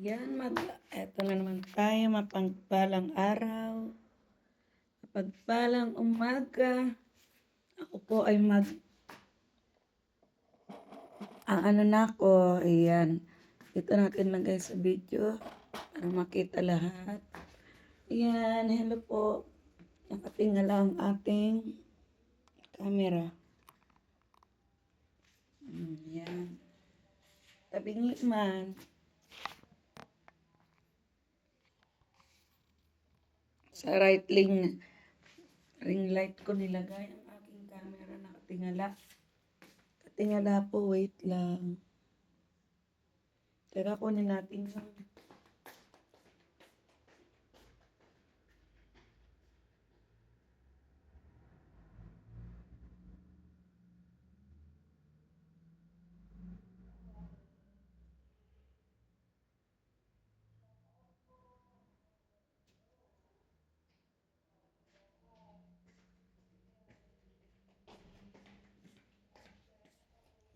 Eto na naman tayo, mapagpalang araw, mapagpalang umaga. Ako po ay ano na ako, ayan. Dito natin lagay sa video para makita lahat. Ayan, hello po. Nakatingala ang ating camera. Ayan. Tabingi man. Sa right ring light ko nilagay ang aking camera, nakatingala. Katingala po, wait lang. Teka, kunin natin yung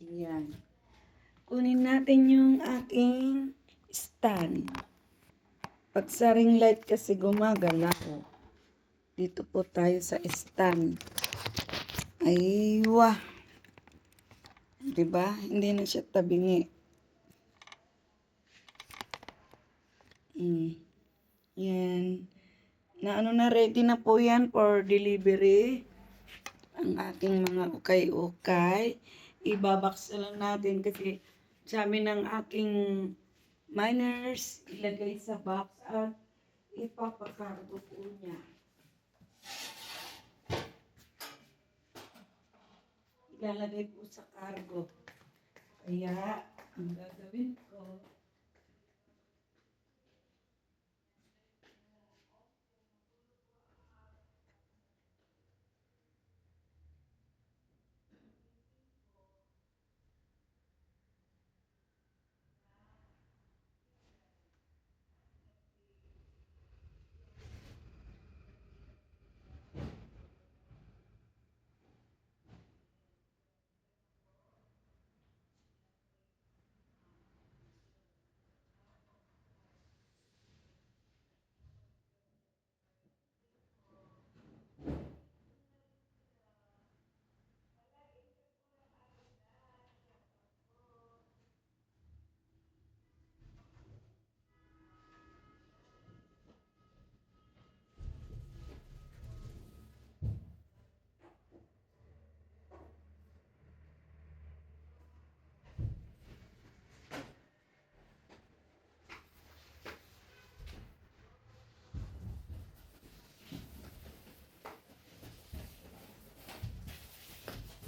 yan. Kunin natin yung aking stand. Pag sa ring light kasi gumagalaw. Dito po tayo sa stand. Ay, wah. Diba? Hindi na siya tabingi. Yan. Ready na po yan for delivery. Ang aking mga ukay-ukay. Ibabaks na lang natin kasi sabi ng aking miners, ilagay sa box at ipapakargo po niya. Ilalagay po sa cargo. Kaya, ang gagawin ko,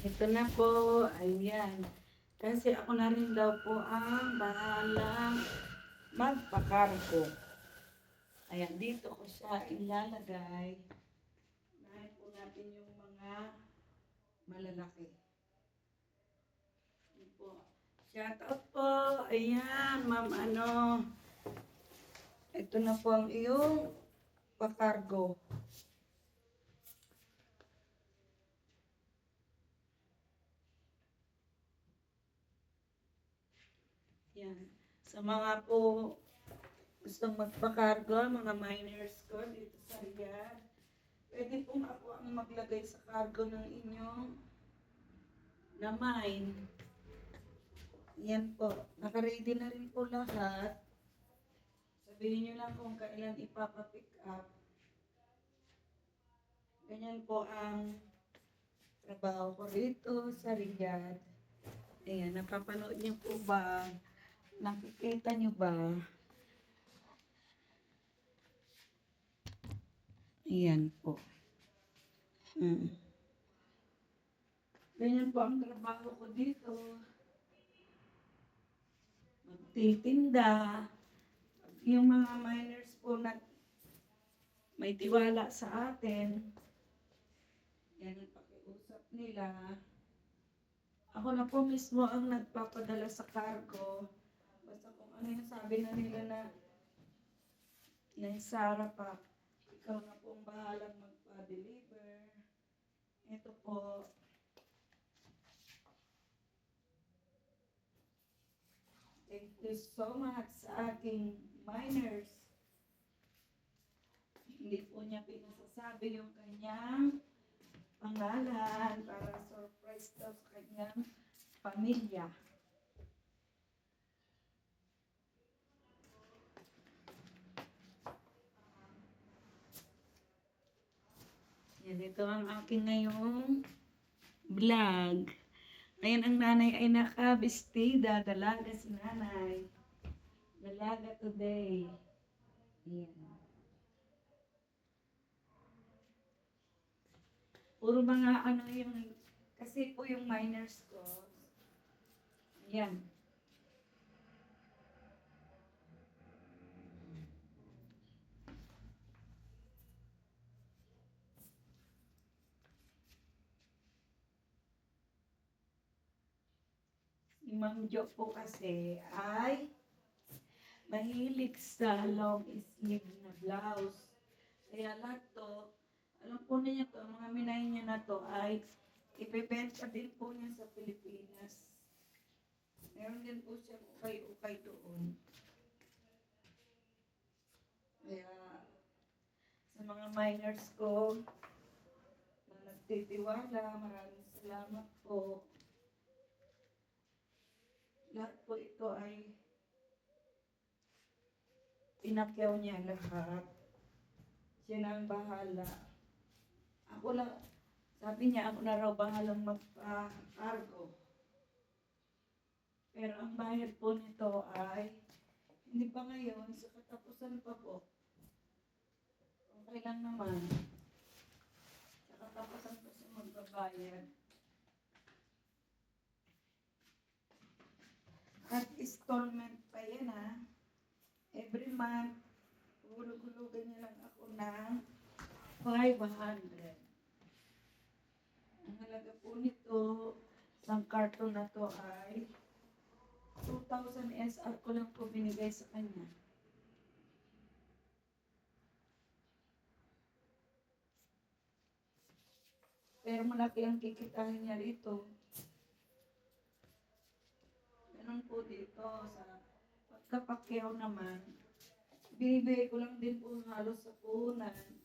ito na po, ayan. Kasi ako na rin daw po ang bahalang magpakargo. Ayan, dito ko siya ilalagay. Unahin po natin yung mga malalaki. Ayan po. Shout out po. Ayan, ma'am ito na po ang iyong pakargo. Yan. Sa mga po gustong magpakargo, mga miners ko dito sa Riyadh, pwede pong ako ang maglagay sa cargo ng inyong na mine. Yan po. Naka-ready na rin po lahat. Sabihin nyo lang kung kailan ipapapick up. Ganyan po ang trabaho ko rito sa Riyadh. Ayan, napapanood niyo po ba? Nakikita niyo ba? Ayan po. Ganyan po ang trabaho ko dito. Magtitinda. Yung mga miners po na may tiwala sa atin, yan ang pakiusap nila. Ako na po mismo ang nagpapadala sa cargo. Basta kung ano yung sabi na nila na Sarah pa, ikaw na po ang bahalang magpa-deliver. Ito po. Thank you so much sa aking miners. Hindi po niya pinasasabi yung kanyang pangalan para surprise daw sa kanyang pamilya. Yan, ito ang aking ngayong vlog. Ngayon ang nanay ay nakabistida. Dalaga si nanay. Dalaga today. Yan. Puro mga ano yung, kasi po yung miners ko. Yan. Si Ma'am Jo po kasi ay mahilig sa long sleeve na blouse. Kaya lahat to, alam po niya to, mga minay niya na to ay ibebenta din po niya sa Pilipinas. Meron din po siya ukay-ukay doon. Kaya sa mga miners ko na nagtitiwala, maraming salamat po. Lahat po ito ay pinakyaw niya lahat. Siya na ang bahala. Ako lang, sabi niya, ako na raw bahalang magpa-cargo. Pero ang bayad po nito ay, hindi pa ngayon, sa katapusan pa po. Okay lang naman. Sa katapusan po siya magbabayad. At installment pa yan ha. Every month, hulog-hulugan niya lang ako ng 500. Ang halaga po nito, isang karton na to ay 2,000 SR ko lang po binigay sa kanya. Pero malaki ang kikitahin niya rito. Ganun po dito sa pagkapakyaw naman. Binibigay ko lang din po halos sa punan.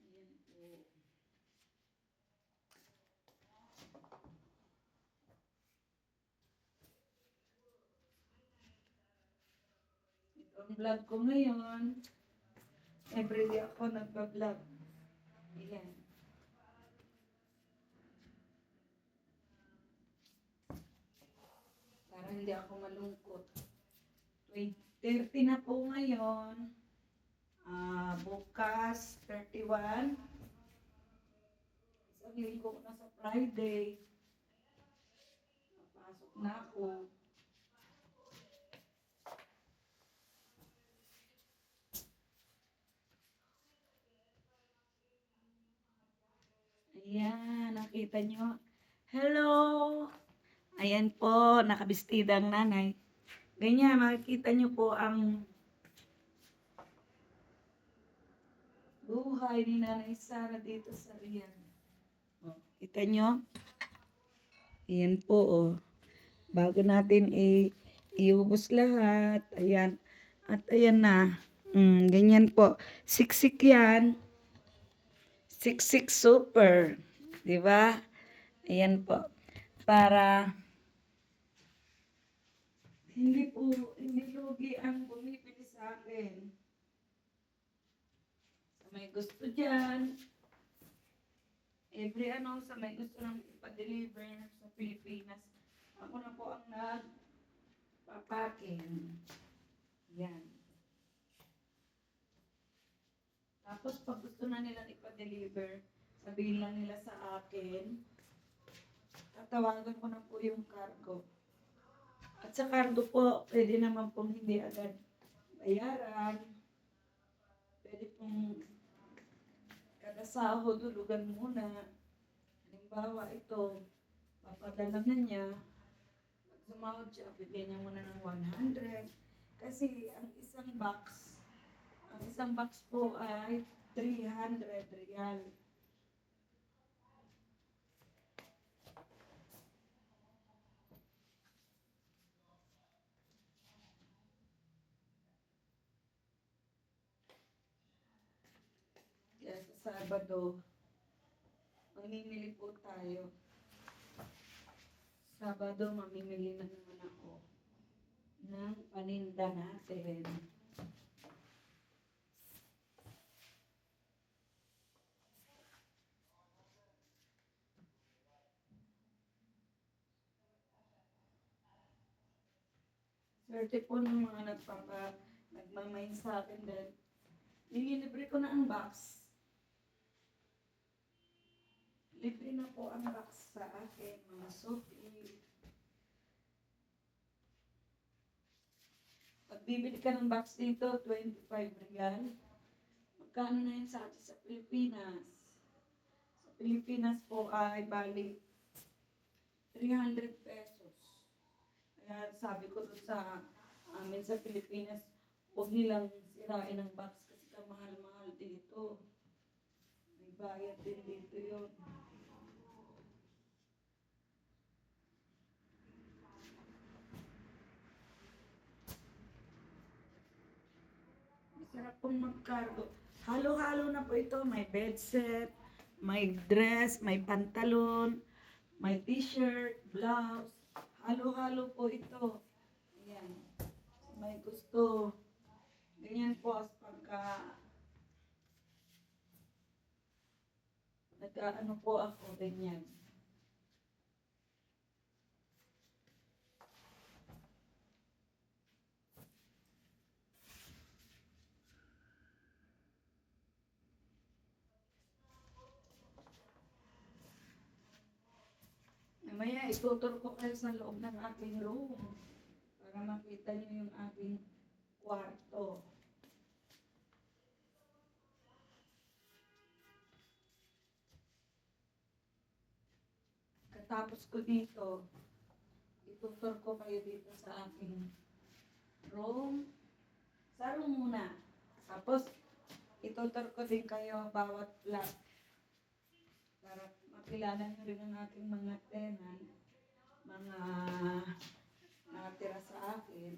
Ayan po. Ito ang vlog ko ngayon. Everyday ako nagpa-vlog. Ayan. Para hindi ako malungkot. 30 na po ngayon. Bukas, 31. Isang linggo na sa Friday. Napasok na ako. Ayan, nakita nyo. Hello! Ayan po, nakabistida ang nanay. Ganyan, makikita nyo po ang buhay ni Nanay Sara dito sa Riyan. Oh, kita nyo? Ayan po, oh. Bago natin iubos lahat. Ayan. At ayan na. Ganyan po. Siksik yan. Siksik super. Diba? Ayan po. Para hindi lugi ang bumibili sa akin. Sa may gusto dyan, sa may gusto nang ipa-deliver sa Pilipinas, ako na po ang nagpapakin. Yan. Tapos pag gusto na nilang ipa-deliver, sabihin lang nila sa akin, tatawagan ko na po yung cargo. At sa cargo po, pwede naman pong hindi agad bayaran. Pwede pong kada sahod, hulugan muna. Halimbawa, ito, papadala na niya. Pag sumahod siya, bigyan niya muna ng 100. Kasi ang isang box po ay 300 real. Sabado, mamimili po tayo. Sabado, mamimili na naman ako ng paninda natin. Swerte po ng mga nagmamain sa akin dahil nililibre ko na ang box. Libre na po ang box sa akin, mga sopi. Pag bibili ka ng box dito, 25 real. Magkano na yun sa atin sa Pilipinas? Sa Pilipinas po ay bali 300 pesos. Kaya sabi ko doon sa amin sa Pilipinas, huwag nilang sirain ang box kasi kamahal-mahal dito. May bayad din dito yun. Masarap pong magkargo. Halo-halo na po ito. May bed set, may dress, may pantalon, may t-shirt, blouse. Halo-halo po ito. Ayan. May gusto. Ganyan po pagka nag-ano po ako, ganyan. Mamaya itutur ko kayo sa loob ng aking room para makita niyo yung aking kwarto. Katapos ko dito, itutur ko kayo dito sa aking room. Sa room muna. Tapos, itutur ko din kayo bawat flat para makilala nyo rin ang aking mga tenant, mga nakatira sa akin.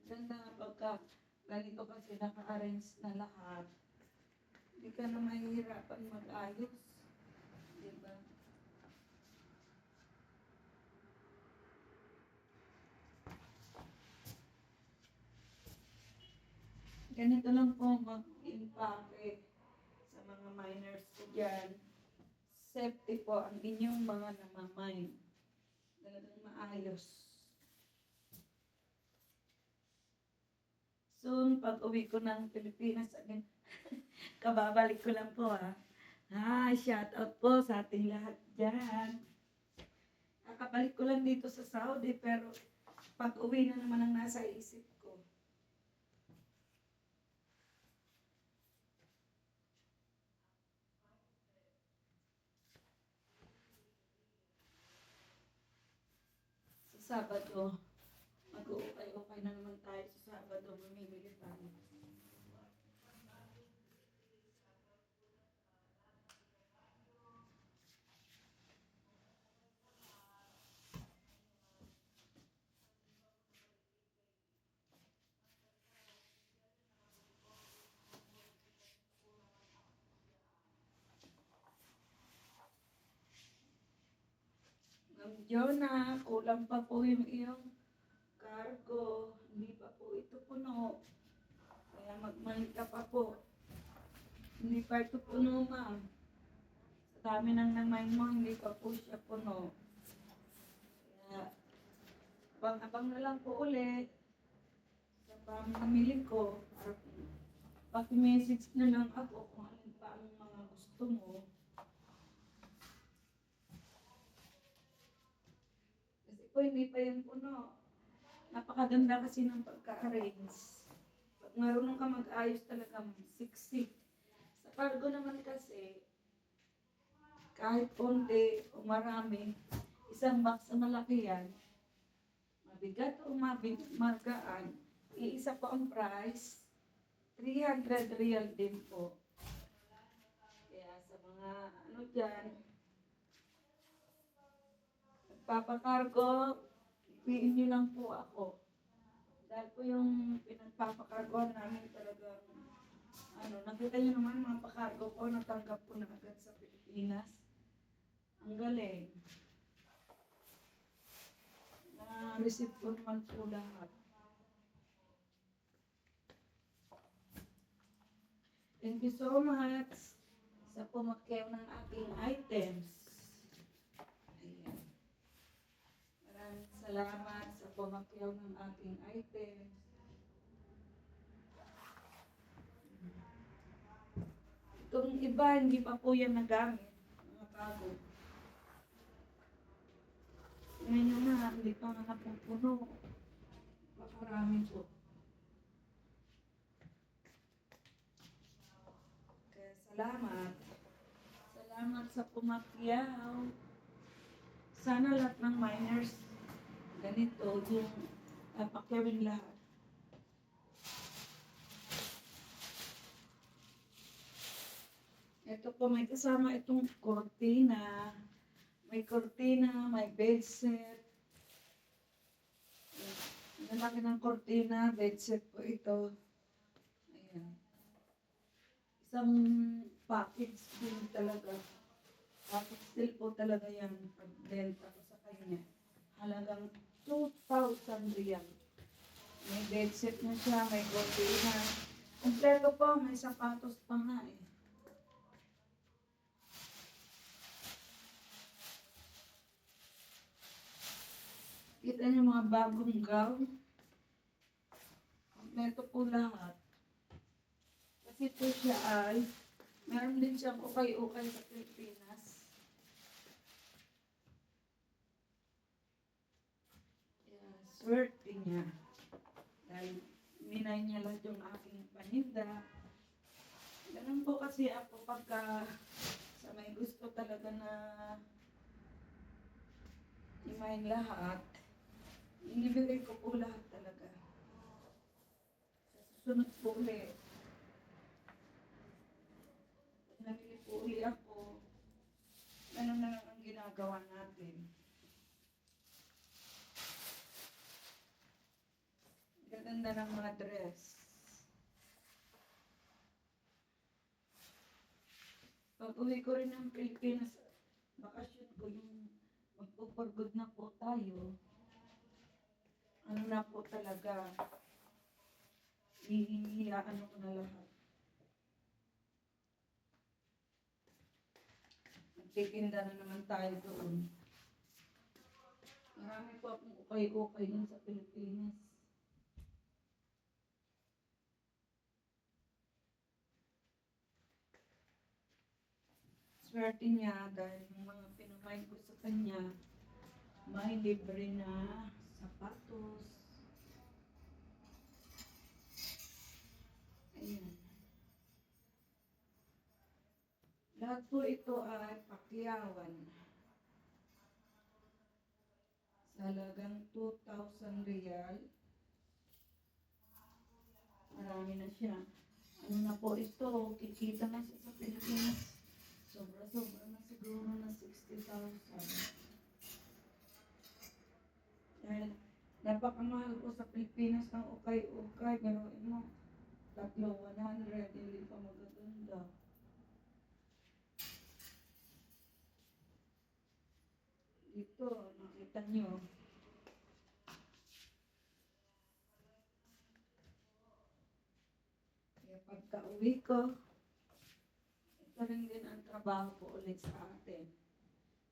Ganda nga pagka ganito kasi naka-arrange na lahat. Hindi ka na mahihirapan mag-ayos. Diba? Ganito lang po mag-impake sa mga miners ko dyan. Safety po ang inyong mga namamine. Talagang maayos. Soon, pag uwi ko ng Pilipinas again, kababalik ko lang po shout out po sa ating lahat dyan. Kakabalik ko lang dito sa Saudi pero pag uwi na naman ang nasa isip ko. Sa Sabado, mag-uukay-ukay na naman tayo sa Sabado, mamimili tayo. Jonah, kulang pa po yung iyong cargo. Hindi pa po ito puno. Kaya magmalit ka pa po. Hindi pa ito puno, ma'am. Sa dami ng naman mo, hindi pa po siya puno. Kaya, abang-abang na lang po ulit sa pamamili ko. Paki-message na lang ako kung alin pa ang mga gusto mo. Kasi po, hindi pa yan puno. Napakaganda kasi ng pagka-arrange. Pag marunong ka mag-ayos talaga, siksik. Sa cargo naman kasi, kahit konti o marami, isang box na malaki yan, mabigat o magaan, iisa po ang price, 300 real din po. Kaya sa mga ano dyan, nagpapakargo, ipiin nyo lang po ako. Dahil po yung pinagpapakargo namin talagang Nakita niyo naman mga pakargo ko, natanggap ko na agad sa Pilipinas. Ang galing. Na-receive ko naman po lahat. Thank you so much sa pumakyaw ng aking items. Ayan. Maraming salamat sa pumakyaw ng aking items. Itong iba, hindi pa po yan nagamit. Mga bago. Ngayon na, hindi pa nga napupuno. Makarami po. Kaya salamat. Salamat sa pumakyaw. Sana lahat ng miners ganito yung papakyawin lahat. Ito po, may kasama itong kortina. May kortina, may bedshet. Ang laki ng kortina, bedshet po ito. Ayan. Isang package din talaga. Package deal po talaga yan pagbenta ko sa kanya. Halagang 2,000 riyal. May bedshet na siya, may kortina. Kompleto po, may sapatos pa nga eh. Kita niyo mga bagong gown. Kompleto po lahat. Kasi po siya ay, meron din siyang ukay-ukay sa Pilipinas. Swerte niya. Dahil minay niya lang yung aking paninda. Ganun po kasi ako pagka sa may gusto talaga na imayin lahat, inibigay ko po lahat talaga. Sa susunod po ulit, nabili po ulit ako, ganun na lang ang ginagawa natin. Gaganda ng mga dress. Pag uwi ko rin ng Pilipinas, bakasyon ko yung magpupurgod na po tayo. Ano na po talaga, hihiyaan ko na lahat. Magtitinda na naman tayo doon. Marami po akong ukay-ukay yun sa Pilipinas. Swerte niya dahil yung mga pinumain ko sa kanya, may libre na sapatos. Ayan. Lahat po ito ay pakyawan. Sa halagang 2,000 riyal. Marami na siya. Ano na po ito, kikita na siya sa Pilipinas. Sobra-sobra na siguro na 60,000. Dahil napakamahal ko sa Pilipinas ng ukay-ukay. Pero mo, 100, hindi pa magaganda. Dito, nakita nyo. Kaya pagka uwi ko, ito rin din ang trabaho ko ulit sa atin.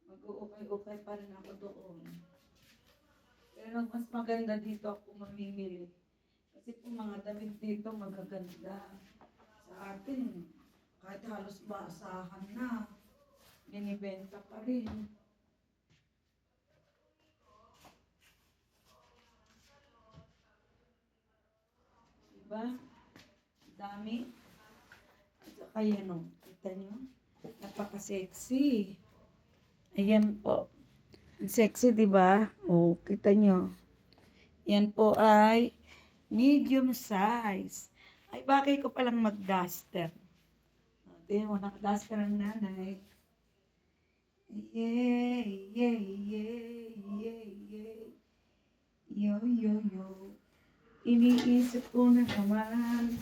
Mag-uukay-ukay pa rin ako doon. Pero mas maganda dito ako mamimili. Kasi po mga damit dito magaganda. Sa atin, kahit halos basahan na, binibenta pa rin. Diba? Dami. At saka yan o, kita nyo? Napaka-sexy. Ayan po. Sexy, diba? O, kita nyo. Yan po ay medium size. Ay, bakit ko palang mag-duster? Tingnan mo, naka-duster ang nanay. Yay, yay, yay, yay, yay. Yo, yo, yo. Iniisip ko na naman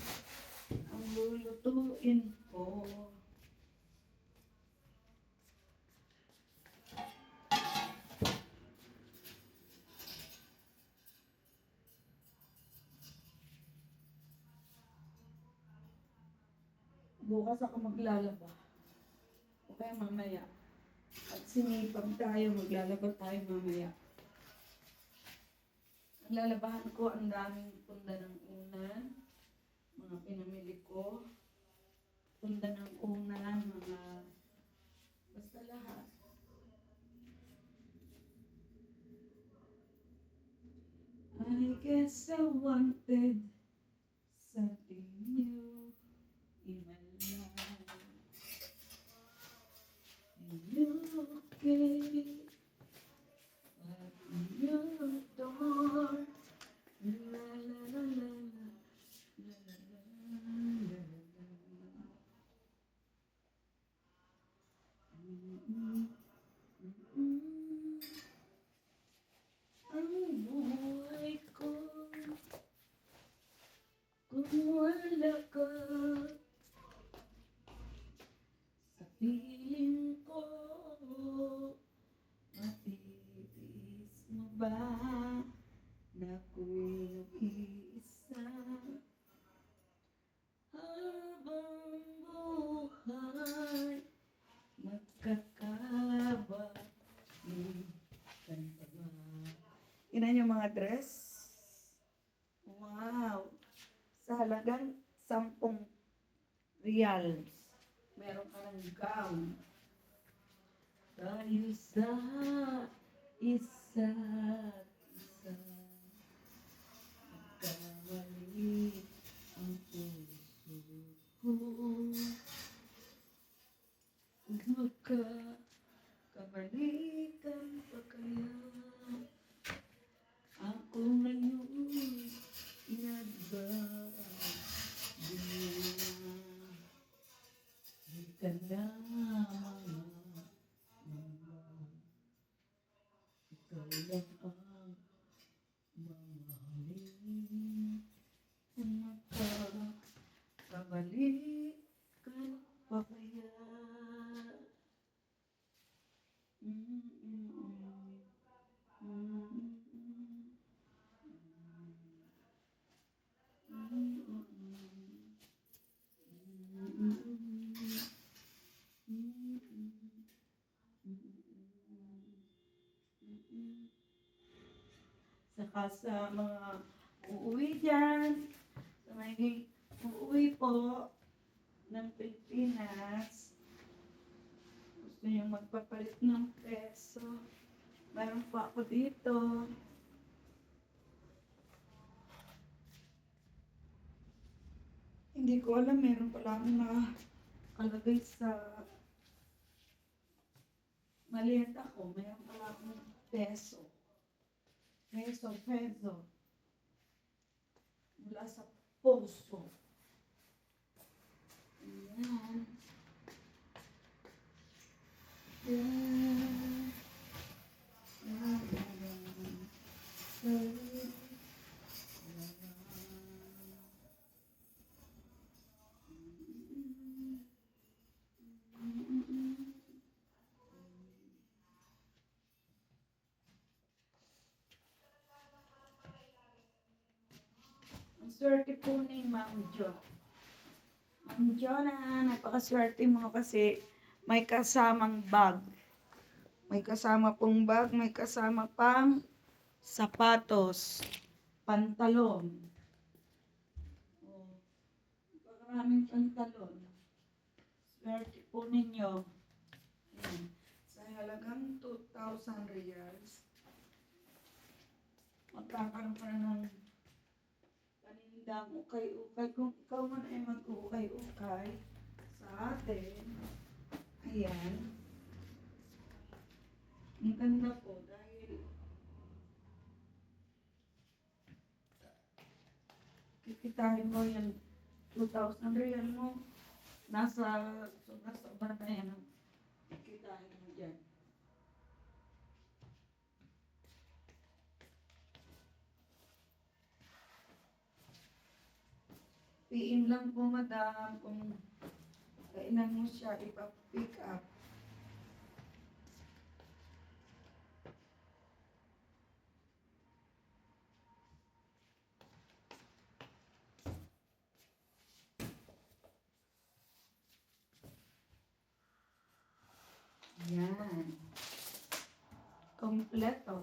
ang lulutuin ko. Bukas ako maglalaba. O kaya mamaya. At sinipag tayo, maglalaba tayo mamaya. Ang lalabahan ko, ang daming punda ng unan, mga pinamili ko. Punda ng unan, mga basta lahat. I guess I wanted something new in my life. And you gave open your door. La la la la la, la la la la la. Mm-mm, mm-mm. Ang buhay ko kung wala ka sa piling ko, matitiis mo ba na ako'y nag-iisa habang buhay magkakabalikan pa ba? Inan yung mga dress? Wow! Sa halagang 10 reals, meron ka ng gown. Tayo sa isa't isa, nagkamali ang puso ko. Magkakabalikan pa kaya ako ngayon inagbabiya. Di ka na mama, ikaw lang ang mamahalin. Magkakabalikan pa kaya? Saka sa mga uuwi dyan, sa may uuwi po ng Pilipinas, gusto nyo magpapalit ng peso, mayroon pa ako dito. Hindi ko alam, meron pala akong nakalagay sa maleta ko, meron pala akong peso. Peso. Mula sa puso. Ayan. Ayan. Ang swerte po ni Ma'am Jo. Ma'am Jo na napakaswerte mo kasi may kasamang bag. May kasama pong bag, may kasama pang sapatos, pantalon. Oh, maraming pantalon. Swerte po ninyo. Ayan. Sa halagang 2,000 reals, magkakaroon ka na ng panindang ukay-ukay. Kung ikaw man ay mag-ukay-ukay sa atin, ayan. Ang ganda po dahil kikitahin mo yung 2,000 real mo, nasa sobra na yan ang kikitahin mo dyan. PM lang po, madam, kung kailan mo siya ipa-pick up. Yan. Kompleto.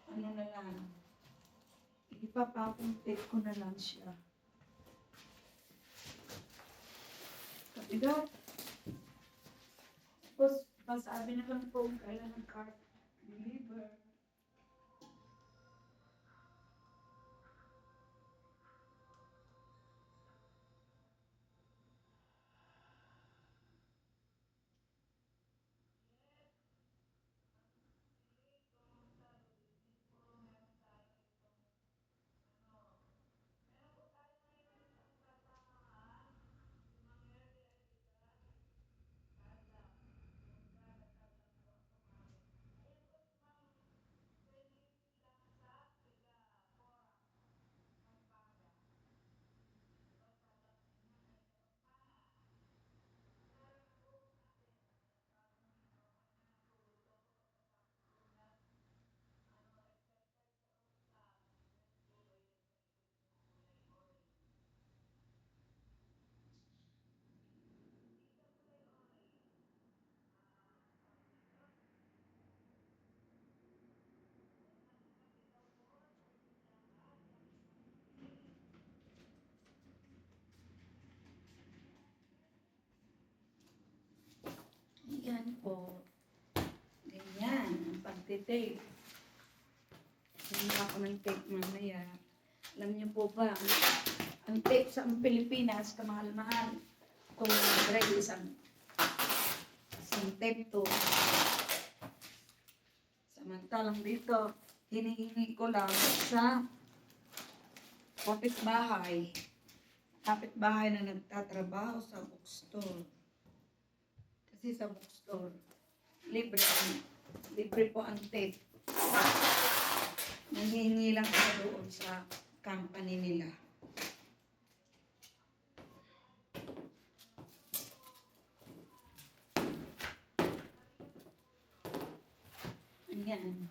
Ano na lang. Ipapapuntik ko na lang siya. Kapigat. Tapos, pasabi na lang po kung kailan ng card deliver. Yan po. Ganyan, ang pagtitape. Hindi ako ng tape mamaya. Alam niyo po ba, ang tape sa Pilipinas, kamahal-mahal. Kung nag-ready isang tape to. Samantalang dito, hinihingi ko lang sa kapitbahay. Kapitbahay na nagtatrabaho sa bookstore. Kasi sa bookstore, libre po ang tape. Nanghihingi lang ako doon sa company nila. Ayan.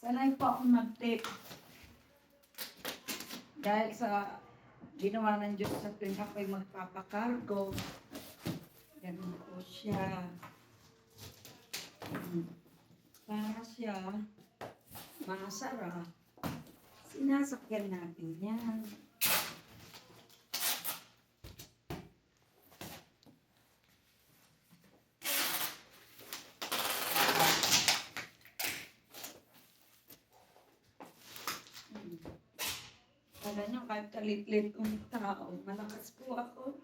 Sanay po ako mag-tape. Dahil sa ginawa ng Diyos sa tuwing ako'y magpapakargo, ganun po siya. Para siya masarap, sinasakyan natin yan. Kala nyo, kahit kalit-lit kong tao, malakas po ako.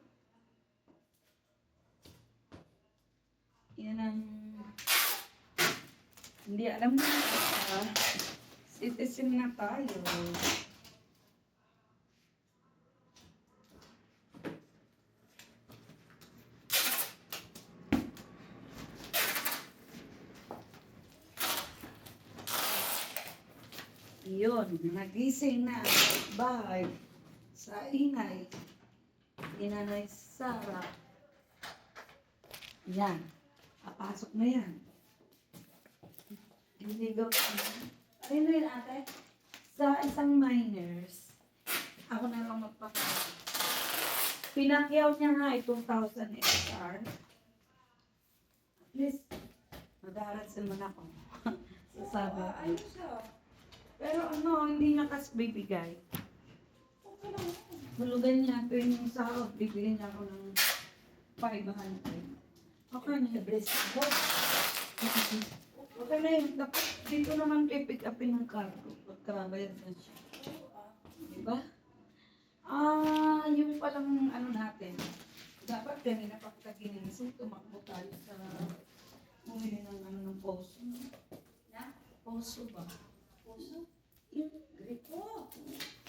Yan ang hindi alam mo citizen na tayo. Yun, nagising na bahay sa ingay ni Nanay Sara. Yan, papasok na yan. Diligaw na. Ayun na yun, ate. Sa isang minors, ako na lang magpapasok. Pinakyaw niya nga 2,000 SR. At least, mag-aaral naman ako. Sasabi ko. Ayos siya. Pero ano, hindi niya kas bibigay. Okay lang. Hulugan niya ito yung sahod. Bibigyan niya ako ng 500. Okay na. Bless ko. Okay na yun. Dapat dito naman pipick upin ng cargo. Pagkabayad na siya. Diba? Yung palang ano natin. Dapat kanina pagkaginising, tumakbo tayo sa bumili ng ano ng poso. Na? Poso ba? Puso? Yung gripo.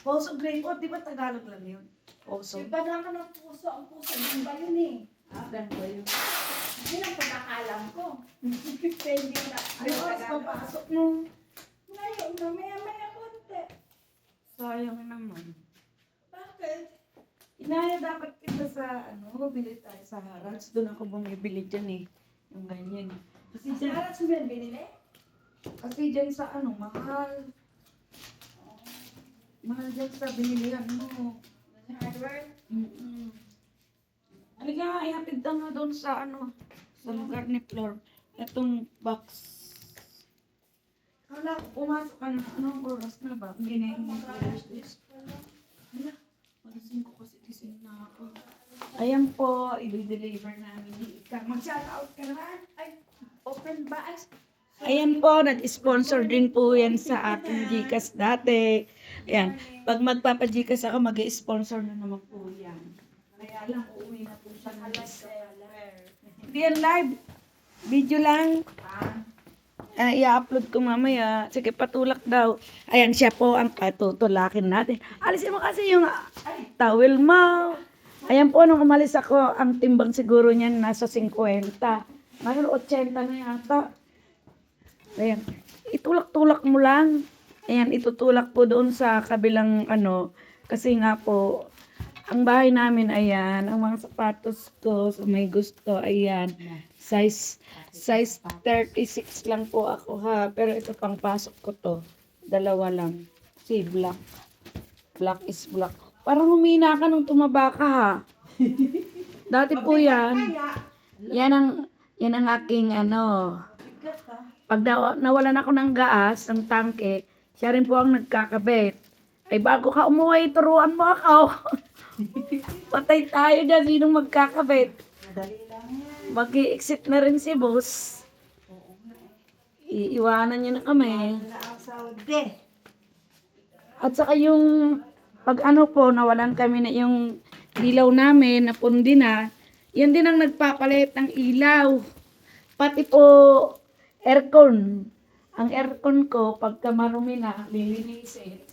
Poso gripo, di ba Tagalog lang yun? Poso. Iba naman ang puso. Ang puso, yun ba yun eh? Ganun ba yun? Hindi lang pagkakalam ko. Kaya hindi ko na. Ayos, papasok mo. Ngayon, mamaya-maya konti. Sayang naman. Bakit? Inaya dapat kita sa, bili tayo sa Harrods. Doon ako bumibili dyan eh. Yung ganyan. Kasi Sa dyan, harap mo yan binili? kasi dyan sa mahal. Mahal dyan sa binilihan mo. Sa hardware? Mm-mm. Halika, ihatid ka nga doon sa sa lugar ni Flor. Itong box. Hala, pumasok ka na. Anong oras na ba? Hindi na yung mag-oras. Hala, malasing ko kasi gising na ako. Ayan po, i-deliver namin ni Ika. Mag-shoutout ka naman. Ay, open ba? Ay, Ayan po, nag-sponsor din po yan sa ating Gcash dati. Ayan, pag magpapa-Gcash ako, mag-sponsor na naman po yan. Kaya lang, uuwi na po siya ng Hindi yan live. Video lang. I-upload ko mamaya. Sige, patulak daw. Ayan, siya po ang patutulakin natin. Alisin mo kasi yung towel mo. Ayan po, nung umalis ako, ang timbang siguro niyan nasa 50. Ngayon, 80 na yata. Ayan. Itulak-tulak mo lang. Ayan, itutulak po doon sa kabilang Kasi nga po, ang bahay namin, ayan, ang mga sapatos ko, sa may gusto, ayan, size 36 lang po ako ha. Pero ito pang pasok ko to. 2 lang. Si black. Black is black. Parang humina ka nung tumaba ka ha. Dati po yan. Yan ang aking Pag nawalan ako ng gas, ng tangke, siya rin po ang nagkakabit. Ay bago ka umuwi, turuan mo ako. Patay tayo dyan, sinong magkakabit. madali lang yan. Mag-i-exit na rin si boss. Iiwanan niya na kami. Na ang Saudi. At saka yung, pag nawalan kami na yung ilaw namin, napundi na, yan din ang nagpapalit ng ilaw. Pati po, aircon. Ang aircon ko, pagka marumi na, lilinisin.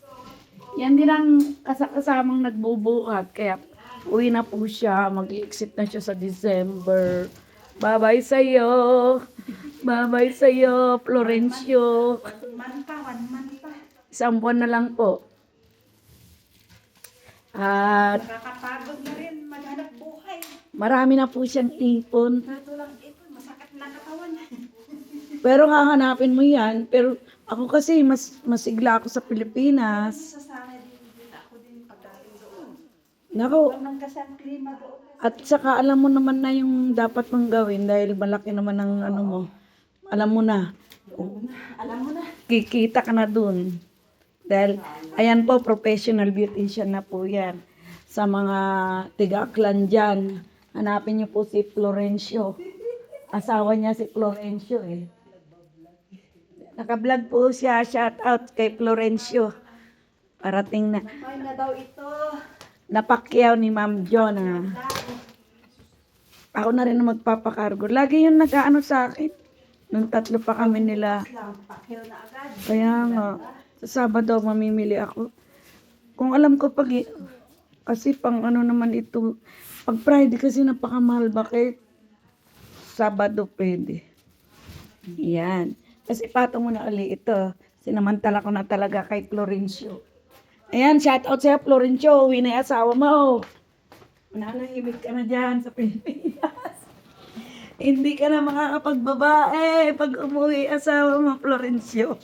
Yan din ang kasamang nagbubuhat. Kaya uwi na po siya. Mag-exit na siya sa December. Bye-bye sa'yo. Bye-bye sa'yo, Florencio. 1 month pa, 1 month pa. 1 buwan na lang po. At Nakakapagod na rin maghanap buhay. marami na po siyang ipon. Ito lang ito, masakit na katawan. Pero hahanapin mo yan. Pero ako kasi masigla ako sa Pilipinas. Sasanay din ako din pagdating doon. Nako, Walang kasi ang klima doon. at saka alam mo naman na yung dapat mong gawin dahil malaki naman ang mo. Alam mo na. Alam mo na. Kikita ka na dun. Dahil, ayan po, professional beautician na po yan. Sa mga tiga-aklan dyan, hanapin niyo po si Florencio. Asawa niya si Florencio eh. Naka-vlog po siya. Shout out kay Florencio. Parating na. May na daw ito. Napakyaw ni Ma'am Jonah. Ako na rin ang magpapakargo. Lagi yun nag-ano sa akin. Nung 3 pa kami nila. Lang, pakil na agad. Kaya nga, sa Sabado mamimili ako. Kung alam ko kasi pang naman ito. Pag Friday kasi napakamahal. Bakit? Sabado pwede. Yan. Kasi patong mo na uli ito. Sinamantala ko na talaga kay Florencio. Ayan, shout out sa'yo Florencio. Uwi na yung asawa mo. Mananahimik ka na dyan sa Pilipinas. Hindi ka na makakapagbabae pag umuwi asawa mo, Florencio.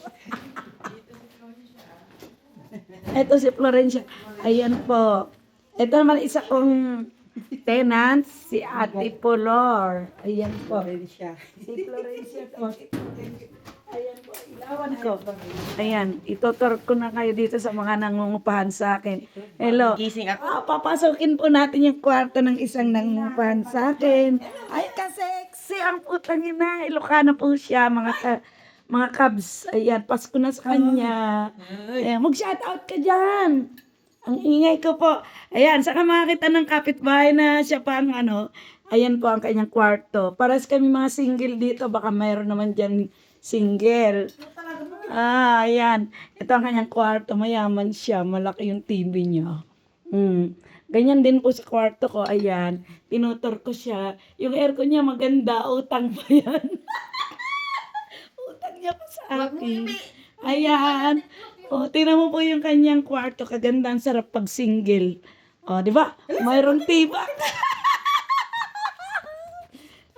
Ito si Florencio. Ayan po. Ito naman isa kong tenant, si Ate Polor. Ayan po. Si Florencio po. Ayan po, ilawan ko. Ayan, itutur ko na kayo dito sa mga nangungupahan sa akin. Hello. Gising ako. Papasukin po natin yung kwarto ng isang nangungupahan sa akin. Ay, kasexy ang putang ina. Ilocano po siya, mga Cubs. Ayan, Pasko na sa kanya. Ayan, mag-shoutout ka dyan. Ang ingay ko po. Ayan, saka makakita ng kapitbahay na siya pa ang ayan po ang kanyang kwarto. Paras kami mga single dito, baka mayroon naman dyan single. Ayan. Ito ang kanyang kwarto. Mayaman siya. Malaki yung TV niya. Ganyan din po sa kwarto ko, ayan. Tinutur ko siya. Yung aircon niya maganda, utang pa yan. Utang niya pa sa akin. Ayan. O, tingnan mo po yung kanyang kwarto. Kaganda, ang sarap pag single. O, di ba? Mayroong tibak.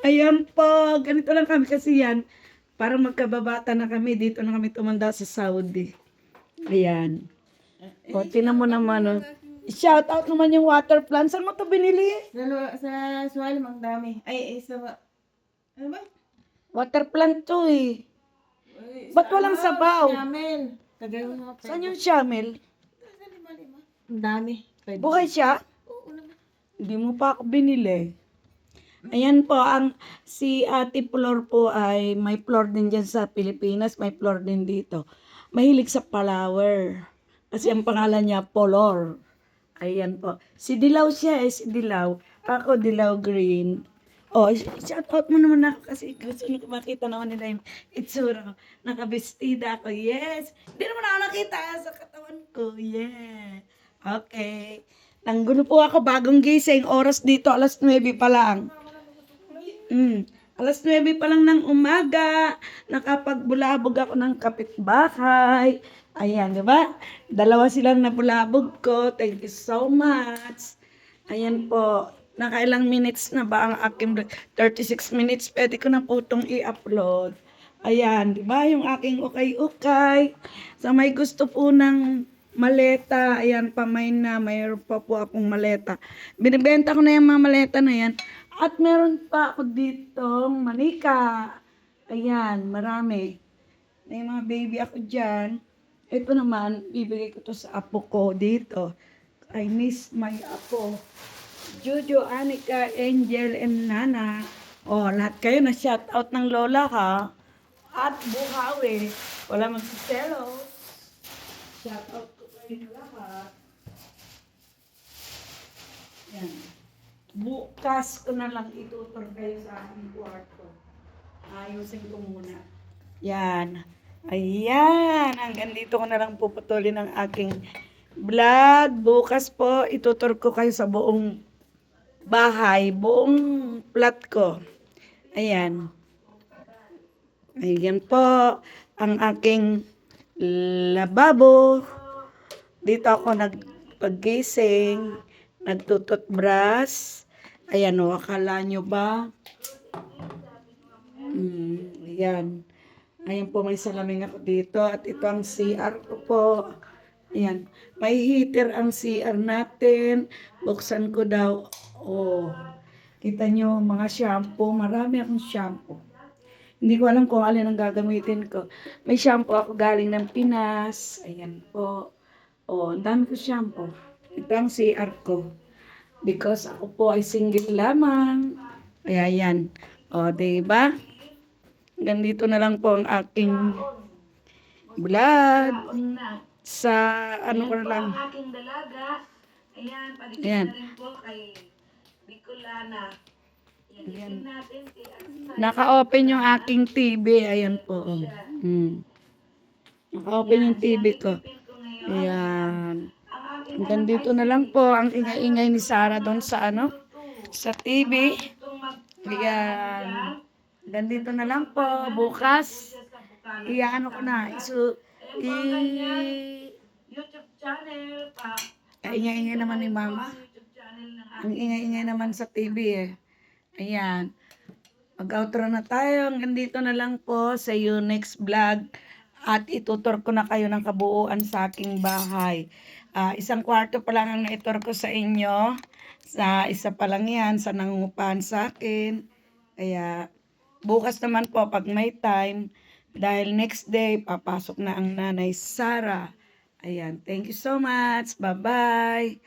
Ayan po. Ganito lang kami kasi yan. Parang magkababata na kami. Dito na kami tumanda sa Saudi. Ayan. O, tingnan mo naman. O. Shout out naman yung water plant. Saan mo to binili? Sa Suwalim, ang dami. Ano ba? Water plant to eh. Ba't walang sabaw? Camel. Tagay mo. Saan yung Shamel? Ang dami. Buhay siya? Hindi mo pa ako binili. Ayan po, si Ate Flor po ay may floor din dyan sa Pilipinas, may floor din dito. Mahilig sa flower. Kasi ang pangalan niya, Polor. Ayan po. Si Dilaw siya si Dilaw. Ako, Dilaw Green. Oh, shout out mo naman ako kasi gusto nyo makita naman nila yung itsura ko. Nakabestida ako, yes. Hindi naman ako nakita sa katawan ko, yeah. Okay. Nanggulo po ako bagong gising. Oras dito, alas 9 pa lang. Alas 9 pa lang ng umaga. Nakapagbulabog ako ng kapitbahay. Ayan, di ba? Dalawa silang nabulabog ko. Thank you so much. Ayan po. Nakailang minutes na ba ang aking 36 minutes? Pwede ko na po itong i-upload. Ayan, di ba? Yung aking ukay-ukay. Sa may gusto po ng maleta. Ayan, pamay na. Mayroon pa po akong maleta. Binibenta ko na yung mga maleta na yan. At meron pa ako dito manika. Ayan, marami. May mga baby ako dyan. Ito naman, bibigay ko to sa apo ko dito. I miss my apo. Jojo, Anika, Angel, and Nana. Oh, lahat kayo na shout out ng lola ha. At Buhawi. Wala magsiselo. Shout out ko kayo lahat. Yan. Bukas ko na lang itutur kayo sa aking kwarto. Ayusin ko muna. Yan. Ayan. Hanggang dito ko na lang puputulin ang aking vlog. Bukas po, itutur ko kayo sa buong bahay. Buong flat ko. Ayan. Ayan po. Ang aking lababo. Dito ako nagpagising. Nagtututbrush. Ayan o, akala nyo ba? Ayan. Ayan po, may salamin ako dito. At ito ang CR ko po. Ayan. May heater ang CR natin. Buksan ko daw. Oh. Kita nyo, mga shampoo. Marami akong shampoo. Hindi ko alam kung alin ang gagamitin ko. May shampoo ako galing ng Pinas. Ayan po. Oh, ang dami ko shampoo. Ito ang CR ko. Because ako po ay single lamang. Kaya yan. O, diba? Ganito na lang po ang aking vlog. Sa ano ko na lang. Ang aking dalaga. Ayan, paligid Ayan. na rin po kay Bicolana. Yan, natin si Naka-open yung aking TV. Ayan po. Naka-open yung TV ko. Ayan. Hanggang dito na lang po ang ingay-ingay ni Sarah doon sa ano, sa TV. Ayan. Hanggang dito na lang po. Bukas, iyaano ko na. YouTube channel pa. Ingay-ingay naman ni Mama. YouTube channel ng Ang ingay-ingay naman sa TV eh. Ayan. Mag-outro na tayo. Hanggang dito na lang po sa you next vlog. At itutur ko na kayo ng kabuuan sa aking bahay. Isang kwarto pa lang ang naitur ko sa inyo. Sa isa pa lang yan, sa nangungupahan sa akin. Kaya bukas naman po pag may time, dahil next day, papasok na ang nanay Sarah. Ayan, thank you so much. Bye-bye.